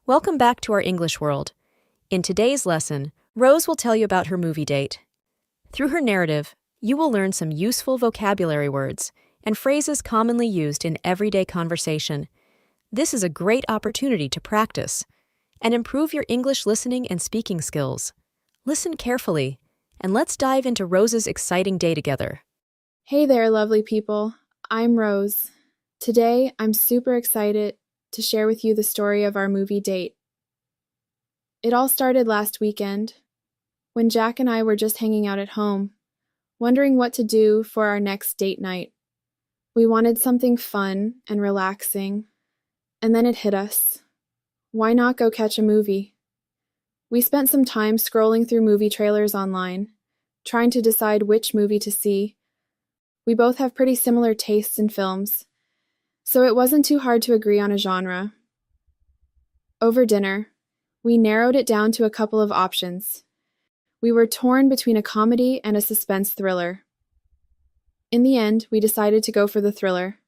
Welcome back to our English world. In today's lesson, Rose will tell you about her movie date. Through her narrative, you will learn some useful vocabulary words and phrases commonly used in everyday conversation. This is a great opportunity to practice and improve your English listening and speaking skills. Listen carefully, and let's dive into Rose's exciting day together. Hey there, lovely people. I'm Rose. Today, I'm super excited to share with you the story of our movie date. It all started last weekend, when Jack and I were just hanging out at home, wondering what to do for our next date night. We wanted something fun and relaxing, and then it hit us. Why not go catch a movie? We spent some time scrolling through movie trailers online, trying to decide which movie to see. We both have pretty similar tastes in films, so it wasn't too hard to agree on a genre. Over dinner, we narrowed it down to a couple of options. We were torn between a comedy and a suspense thriller. In the end, we decided to go for the thriller,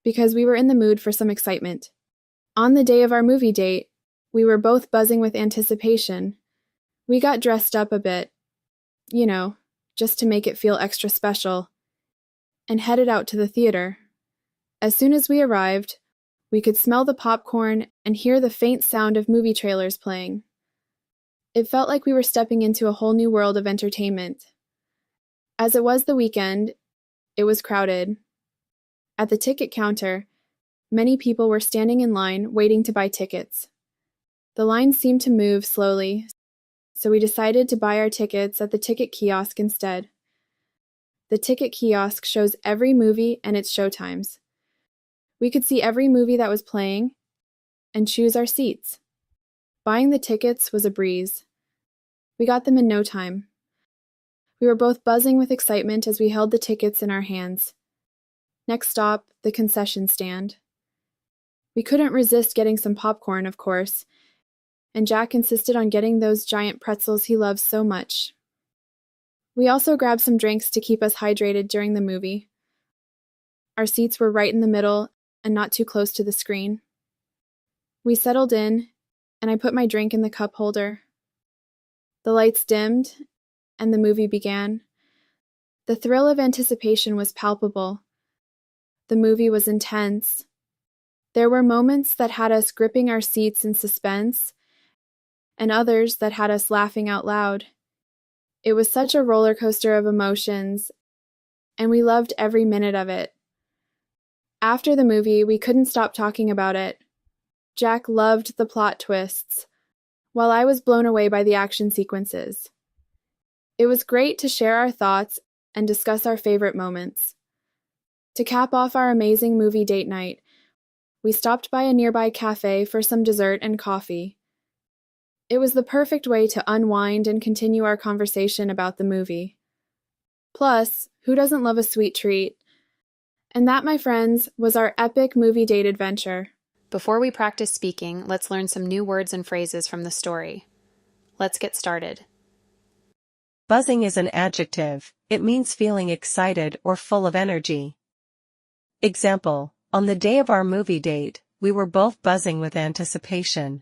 because we were in the mood for some excitement. On the day of our movie date, we were both buzzing with anticipation. We got dressed up a bit, just to make it feel extra special, and headed out to the theater. As soon as we arrived, we could smell the popcorn and hear the faint sound of movie trailers playing. It felt like we were stepping into a whole new world of entertainment. As it was the weekend, it was crowded. At the ticket counter, many people were standing in line waiting to buy tickets. The line seemed to move slowly, so we decided to buy our tickets at the ticket kiosk instead. The ticket kiosk shows every movie and its showtimes. We could see every movie that was playing and choose our seats. Buying the tickets was a breeze. We got them in no time. We were both buzzing with excitement as we held the tickets in our hands. Next stop, the concession stand. We couldn't resist getting some popcorn, of course, and Jack insisted on getting those giant pretzels he loves so much. We also grabbed some drinks to keep us hydrated during the movie. Our seats were right in the middle and not too close to the screen. We settled in, and I put my drink in the cup holder. The lights dimmed, and the movie began. The thrill of anticipation was palpable. The movie was intense. There were moments that had us gripping our seats in suspense, and others that had us laughing out loud. It was such a roller coaster of emotions, and we loved every minute of it. After the movie, we couldn't stop talking about it. Jack loved the plot twists, while I was blown away by the action sequences. It was great to share our thoughts and discuss our favorite moments. To cap off our amazing movie date night, we stopped by a nearby cafe for some dessert and coffee. It was the perfect way to unwind and continue our conversation about the movie. Plus, who doesn't love a sweet treat? And that, my friends, was our epic movie date adventure. Before we practice speaking, let's learn some new words and phrases from the story. Let's get started. Buzzing is an adjective. It means feeling excited or full of energy. Example: on the day of our movie date, we were both buzzing with anticipation.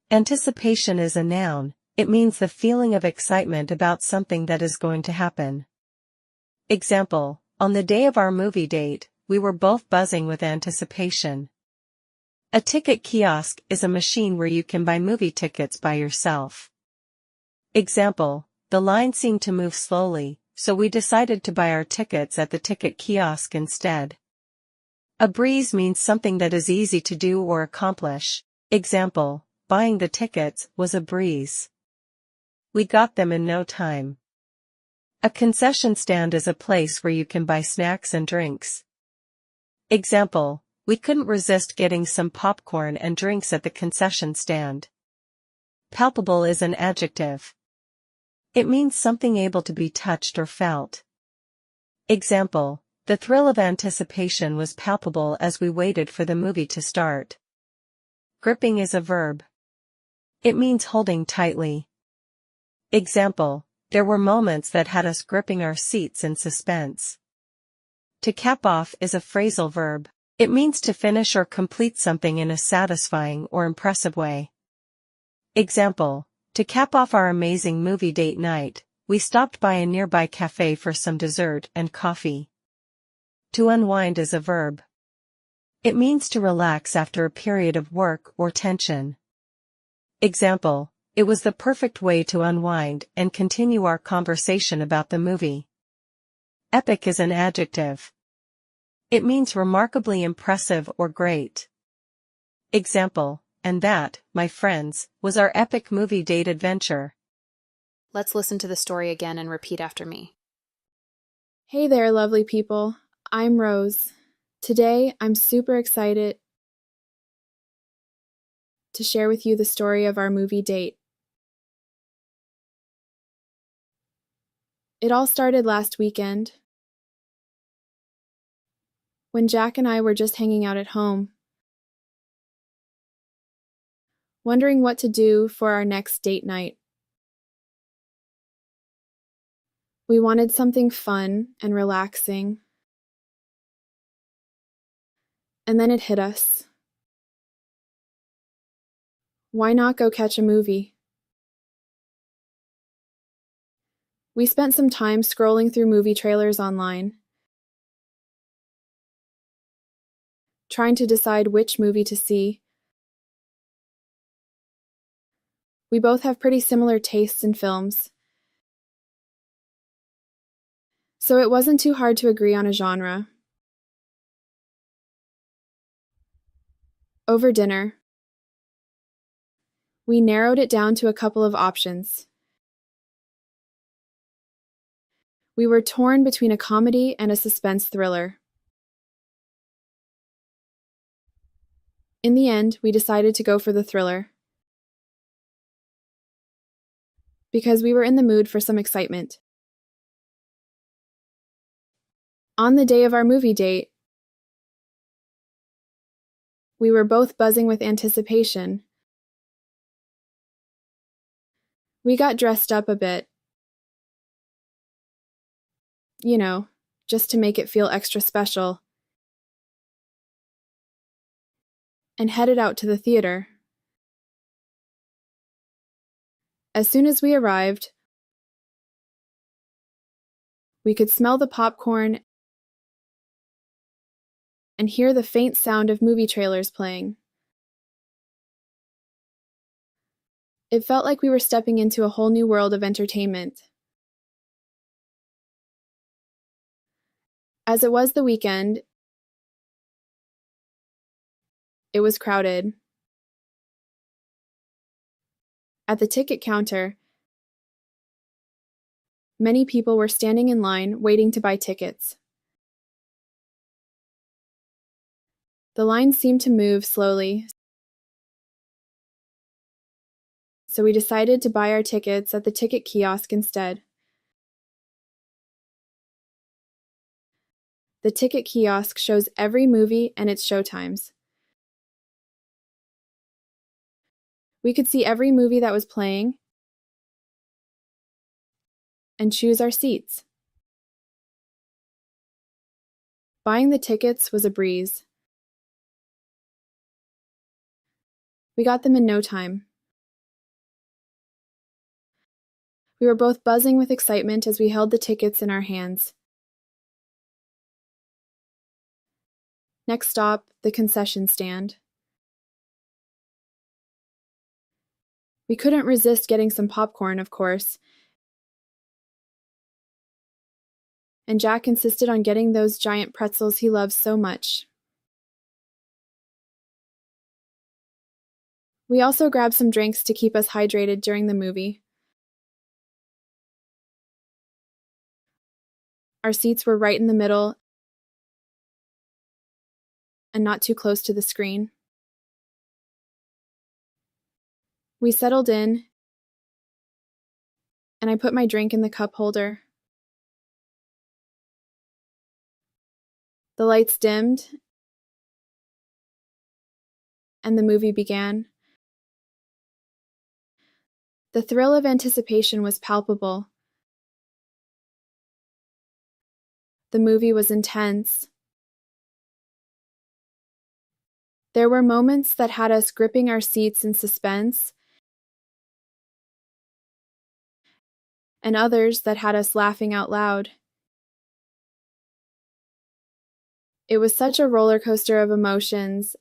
Anticipation is a noun. It means the feeling of excitement about something that is going to happen. Example: on the day of our movie date, we were both buzzing with anticipation. A ticket kiosk is a machine where you can buy movie tickets by yourself. Example: the line seemed to move slowly, so we decided to buy our tickets at the ticket kiosk instead. A breeze means something that is easy to do or accomplish. Example: buying the tickets was a breeze. We got them in no time. A concession stand is a place where you can buy snacks and drinks. Example: we couldn't resist getting some popcorn and drinks at the concession stand. Palpable is an adjective. It means something able to be touched or felt. Example: the thrill of anticipation was palpable as we waited for the movie to start. Gripping is a verb. It means holding tightly. Example: there were moments that had us gripping our seats in suspense. To cap off is a phrasal verb. It means to finish or complete something in a satisfying or impressive way. Example: to cap off our amazing movie date night, we stopped by a nearby cafe for some dessert and coffee. To unwind is a verb. It means to relax after a period of work or tension. Example: it was the perfect way to unwind and continue our conversation about the movie. Epic is an adjective. It means remarkably impressive or great. Example: and that, my friends, was our epic movie date adventure. Let's listen to the story again and repeat after me. Hey there, lovely people. I'm Rose. Today, I'm super excited to share with you the story of our movie date. It all started last weekend, when Jack and I were just hanging out at home, wondering what to do for our next date night. We wanted something fun and relaxing, and then it hit us. Why not go catch a movie? We spent some time scrolling through movie trailers online, trying to decide which movie to see. We both have pretty similar tastes in films, so it wasn't too hard to agree on a genre. Over dinner, we narrowed it down to a couple of options. We were torn between a comedy and a suspense thriller. In the end, we decided to go for the thriller, because we were in the mood for some excitement. On the day of our movie date, we were both buzzing with anticipation. We got dressed up a bit, just to make it feel extra special, and headed out to the theater. As soon as we arrived, we could smell the popcorn and hear the faint sound of movie trailers playing. It felt like we were stepping into a whole new world of entertainment. As it was the weekend, it was crowded. At the ticket counter, many people were standing in line waiting to buy tickets. The line seemed to move slowly, so we decided to buy our tickets at the ticket kiosk instead. The ticket kiosk shows every movie and its showtimes. We could see every movie that was playing and choose our seats. Buying the tickets was a breeze. We got them in no time. We were both buzzing with excitement as we held the tickets in our hands. Next stop, the concession stand. We couldn't resist getting some popcorn, of course, and Jack insisted on getting those giant pretzels he loves so much. We also grabbed some drinks to keep us hydrated during the movie. Our seats were right in the middle and not too close to the screen. We settled in, and I put my drink in the cup holder. The lights dimmed, and the movie began. The thrill of anticipation was palpable. The movie was intense. There were moments that had us gripping our seats in suspense, and others that had us laughing out loud. It was such a roller coaster of emotions,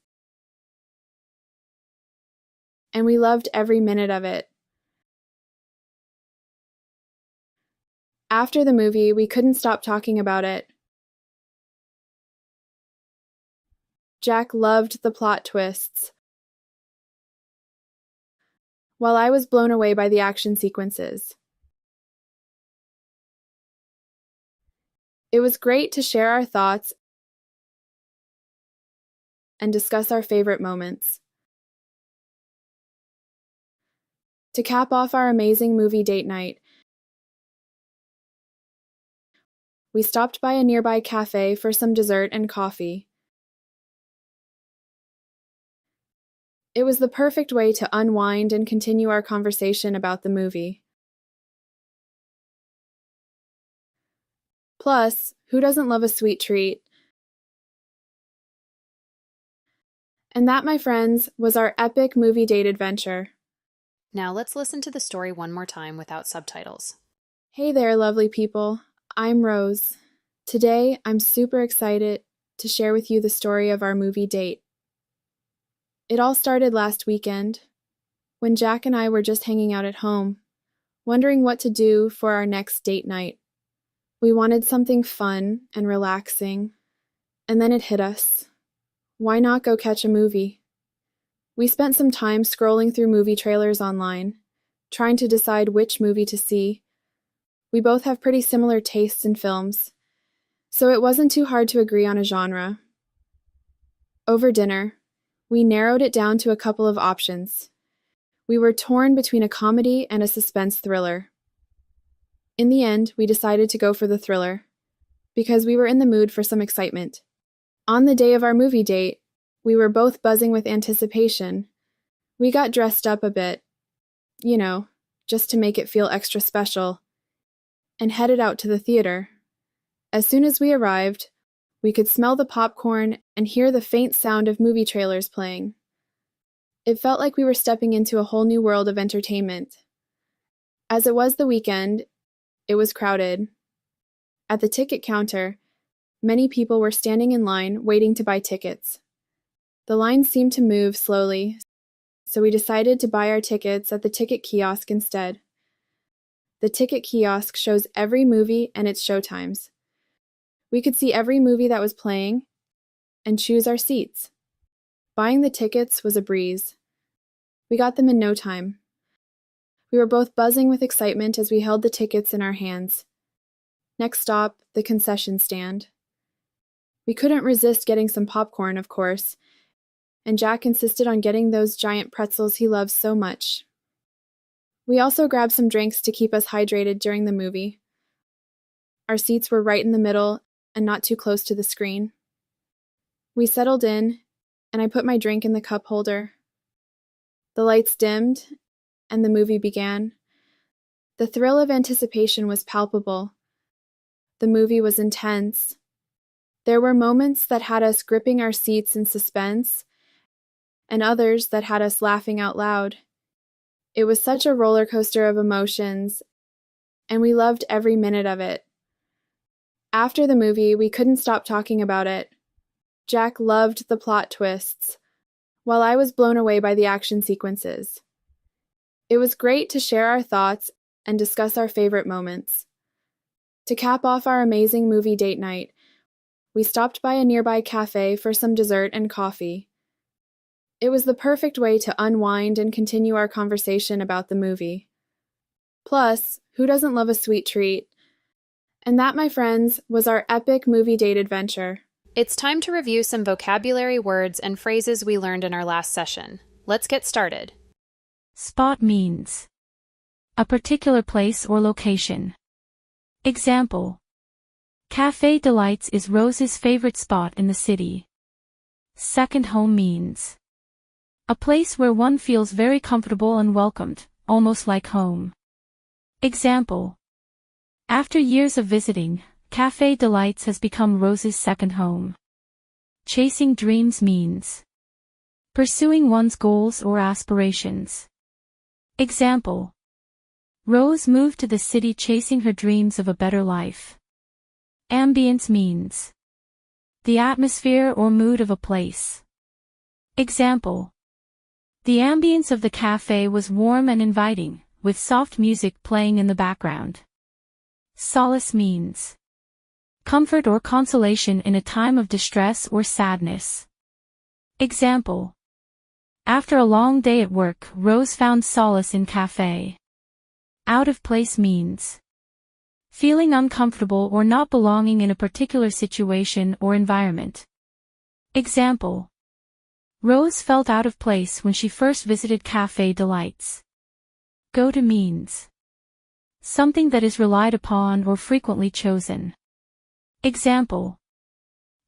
and we loved every minute of it. After the movie, we couldn't stop talking about it. Jack loved the plot twists, while I was blown away by the action sequences. It was great to share our thoughts and discuss our favorite moments. To cap off our amazing movie date night, we stopped by a nearby cafe for some dessert and coffee. It was the perfect way to unwind and continue our conversation about the movie. Plus, who doesn't love a sweet treat? And that, my friends, was our epic movie date adventure. Now let's listen to the story one more time without subtitles. Hey there, lovely people. I'm Rose. Today, I'm super excited to share with you the story of our movie date. It all started last weekend, when Jack and I were just hanging out at home, wondering what to do for our next date night. We wanted something fun and relaxing, and then it hit us. Why not go catch a movie? We spent some time scrolling through movie trailers online, trying to decide which movie to see. We both have pretty similar tastes in films, so it wasn't too hard to agree on a genre. Over dinner, we narrowed it down to a couple of options. We were torn between a comedy and a suspense thriller. In the end, we decided to go for the thriller, because we were in the mood for some excitement. On the day of our movie date, we were both buzzing with anticipation. We got dressed up a bit, just to make it feel extra special, and headed out to the theater. As soon as we arrived, we could smell the popcorn and hear the faint sound of movie trailers playing. It felt like we were stepping into a whole new world of entertainment. As it was the weekend, it was crowded. At the ticket counter, many people were standing in line waiting to buy tickets. The line seemed to move slowly, so we decided to buy our tickets at the ticket kiosk instead. The ticket kiosk shows every movie and its showtimes. We could see every movie that was playing and choose our seats. Buying the tickets was a breeze. We got them in no time. We were both buzzing with excitement as we held the tickets in our hands. Next stop, the concession stand. We couldn't resist getting some popcorn, of course, and Jack insisted on getting those giant pretzels he loves so much. We also grabbed some drinks to keep us hydrated during the movie. Our seats were right in the middle and not too close to the screen. We settled in, and I put my drink in the cup holder. The lights dimmed, and the movie began. The thrill of anticipation was palpable. The movie was intense. There were moments that had us gripping our seats in suspense, and others that had us laughing out loud. It was such a roller coaster of emotions, and we loved every minute of it. After the movie, we couldn't stop talking about it. Jack loved the plot twists, while I was blown away by the action sequences. It was great to share our thoughts and discuss our favorite moments. To cap off our amazing movie date night, we stopped by a nearby cafe for some dessert and coffee. It was the perfect way to unwind and continue our conversation about the movie. Plus, who doesn't love a sweet treat? And that, my friends, was our epic movie date adventure. It's time to review some vocabulary words and phrases we learned in our last session. Let's get started. Spot means a particular place or location. Example: Café Delights is Rose's favorite spot in the city. Second home means a place where one feels very comfortable and welcomed, almost like home. Example: After years of visiting, Café Delights has become Rose's second home. Chasing dreams means Pursuing one's goals or aspirations. Example. Rose moved to the city chasing her dreams of a better life. Ambience means the atmosphere or mood of a place. Example. The ambience of the cafe was warm and inviting, with soft music playing in the background. Solace means comfort or consolation in a time of distress or sadness. Example. After a long day at work, Rose found solace in cafe. Out of place means feeling uncomfortable or not belonging in a particular situation or environment. Example. Rose felt out of place when she first visited Café Delights. Go-to means something that is relied upon or frequently chosen. Example.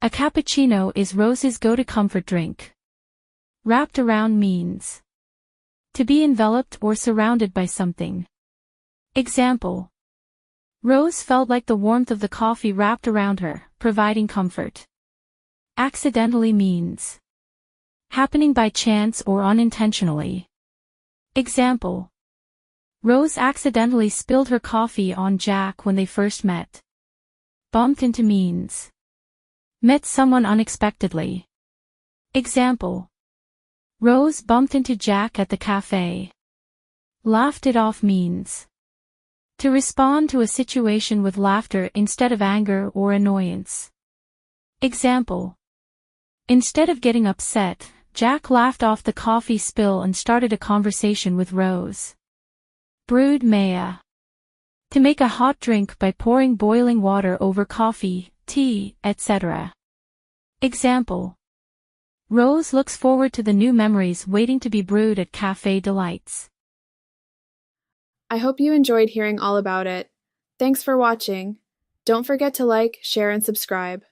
A cappuccino is Rose's go-to comfort drink. Wrapped around means to be enveloped or surrounded by something. Example. Rose felt like the warmth of the coffee wrapped around her, providing comfort. Accidentally means happening by chance or unintentionally. Example. Rose accidentally spilled her coffee on Jack when they first met. Bumped into means met someone unexpectedly. Example. Rose bumped into Jack at the cafe. Laughed it off means to respond to a situation with laughter instead of anger or annoyance. Example. Instead of getting upset, Jack laughed off the coffee spill and started a conversation with Rose. Brewed maya. To make a hot drink by pouring boiling water over coffee, tea, etc. Example. Rose looks forward to the new memories waiting to be brewed at Café Delights. I hope you enjoyed hearing all about it. Thanks for watching. Don't forget to like, share, and subscribe.